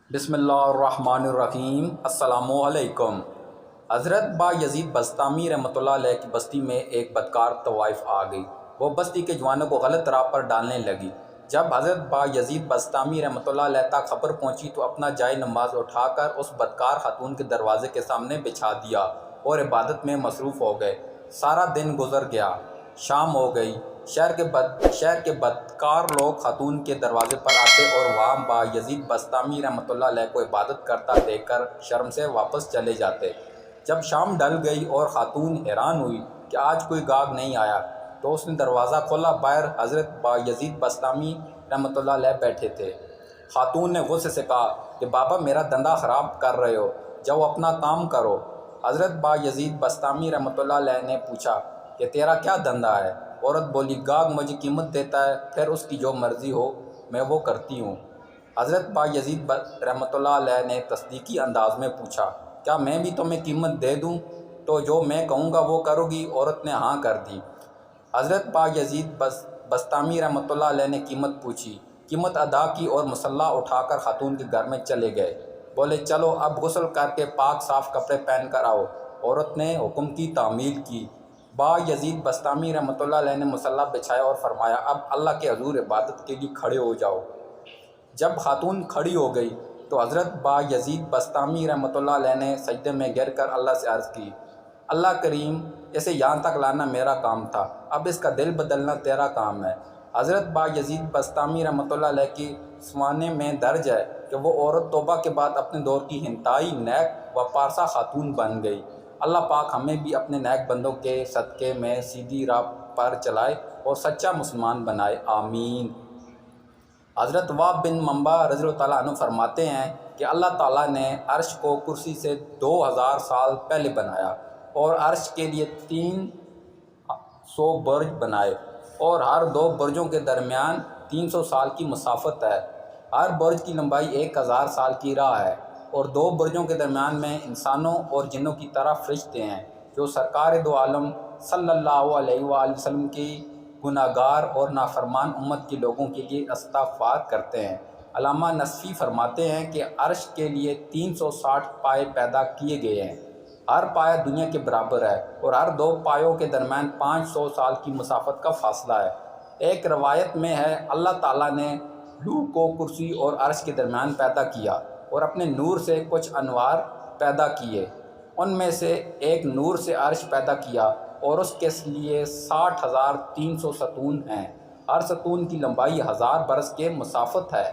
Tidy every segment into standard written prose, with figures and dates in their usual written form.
بسم اللہ الرحمن الرحیم۔ السلام علیکم۔ حضرت با یزید بسطامی رحمۃ اللہ علیہ کی بستی میں ایک بدکار طوائف آ گئی۔ وہ بستی کے جوانوں کو غلط راہ پر ڈالنے لگی۔ جب حضرت با یزید بسطامی رحمۃ اللہ علیہ تک خبر پہنچی تو اپنا جائے نماز اٹھا کر اس بدکار خاتون کے دروازے کے سامنے بچھا دیا اور عبادت میں مصروف ہو گئے۔ سارا دن گزر گیا، شام ہو گئی۔ شہر کے بدکار لوگ خاتون کے دروازے پر آتے اور وہاں با یزید بسطامی رحمۃ اللہ علیہ کو عبادت کرتا دیکھ کر شرم سے واپس چلے جاتے۔ جب شام ڈل گئی اور خاتون حیران ہوئی کہ آج کوئی گاہک نہیں آیا تو اس نے دروازہ کھولا۔ باہر حضرت با یزید بسطامی رحمۃ اللہ علیہ بیٹھے تھے۔ خاتون نے غصے سے کہا کہ بابا میرا دھندا خراب کر رہے ہو، جاؤ اپنا کام کرو۔ حضرت با یزید بسطامی رحمۃ اللہ علیہ نے پوچھا کہ تیرا کیا دھندا ہے؟ عورت بولی گاہک مجھے قیمت دیتا ہے، پھر اس کی جو مرضی ہو میں وہ کرتی ہوں۔ حضرت با یزید رحمۃ اللہ علیہ نے تصدیقی انداز میں پوچھا کیا میں بھی تمہیں قیمت دے دوں تو جو میں کہوں گا وہ کرو گی؟ عورت نے ہاں کر دی۔ حضرت با یزید بسطامی رحمۃ اللہ علیہ نے قیمت پوچھی، قیمت ادا کی اور مسلح اٹھا کر خاتون کے گھر میں چلے گئے۔ بولے چلو اب غسل کر کے پاک صاف کپڑے پہن کر آؤ۔ عورت نے حکم کی تعمیل کی۔ با یزید بسطامی رحمۃ اللہ علیہ نے مسلح بچھایا اور فرمایا اب اللہ کے حضور عبادت کے لیے کھڑے ہو جاؤ۔ جب خاتون کھڑی ہو گئی تو حضرت با یزید بسطامی رحمۃ اللہ علیہ نے سجدے میں گر کر اللہ سے عرض کی اللہ کریم، اسے یہاں تک لانا میرا کام تھا، اب اس کا دل بدلنا تیرا کام ہے۔ حضرت با یزید بسطامی رحمۃ اللہ علیہ کی سوانے میں درج ہے کہ وہ عورت توبہ کے بعد اپنے دور کی انتہائی نیک و پارسا خاتون بن گئی۔ اللہ پاک ہمیں بھی اپنے نیک بندوں کے صدقے میں سیدھی راہ پر چلائے اور سچا مسلمان بنائے، آمین۔ حضرت وہب بن منبع رضی اللہ تعالیٰ عنہ فرماتے ہیں کہ اللہ تعالیٰ نے عرش کو کرسی سے 2000 سال پہلے بنایا اور عرش کے لیے 300 برج بنائے اور ہر دو برجوں کے درمیان 300 سال کی مسافت ہے۔ ہر برج کی لمبائی 1000 سال کی راہ ہے اور دو برجوں کے درمیان میں انسانوں اور جنوں کی طرح فرشتے ہیں جو سرکار دو عالم صلی اللہ علیہ وآلہ وسلم کی گناہگار اور نافرمان امت کے لوگوں کے لیے استغفار کرتے ہیں۔ علامہ نصفی فرماتے ہیں کہ عرش کے لیے 360 پائے پیدا کیے گئے ہیں، ہر پایا دنیا کے برابر ہے اور ہر دو پایوں کے درمیان 500 سال کی مسافت کا فاصلہ ہے۔ ایک روایت میں ہے اللہ تعالیٰ نے لوح کو کرسی اور عرش کے درمیان پیدا کیا اور اپنے نور سے کچھ انوار پیدا کیے، ان میں سے ایک نور سے عرش پیدا کیا اور اس کے لیے 60,300 ستون ہیں۔ ہر ستون کی لمبائی 1000 برس کے مسافت ہے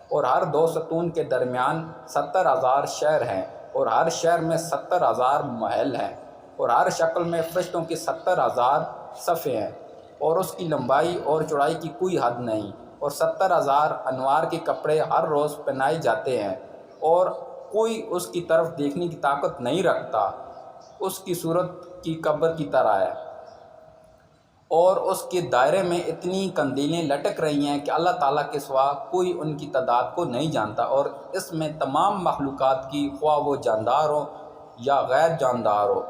اور ہر دو ستون کے درمیان 70,000 شہر ہیں اور ہر شہر میں 70,000 محل ہیں اور ہر شکل میں فرشتوں کی 70,000 صفیں ہیں اور اس کی لمبائی اور چوڑائی کی کوئی حد نہیں اور 70,000 انوار کے کپڑے ہر روز پہنائے جاتے ہیں اور کوئی اس کی طرف دیکھنے کی طاقت نہیں رکھتا، اس کی صورت کی قبر کی طرح ہے اور اس کے دائرے میں اتنی قندیلیں لٹک رہی ہیں کہ اللہ تعالیٰ کے سوا کوئی ان کی تعداد کو نہیں جانتا اور اس میں تمام مخلوقات کی خواہ وہ جاندار ہو یا غیر جاندار ہو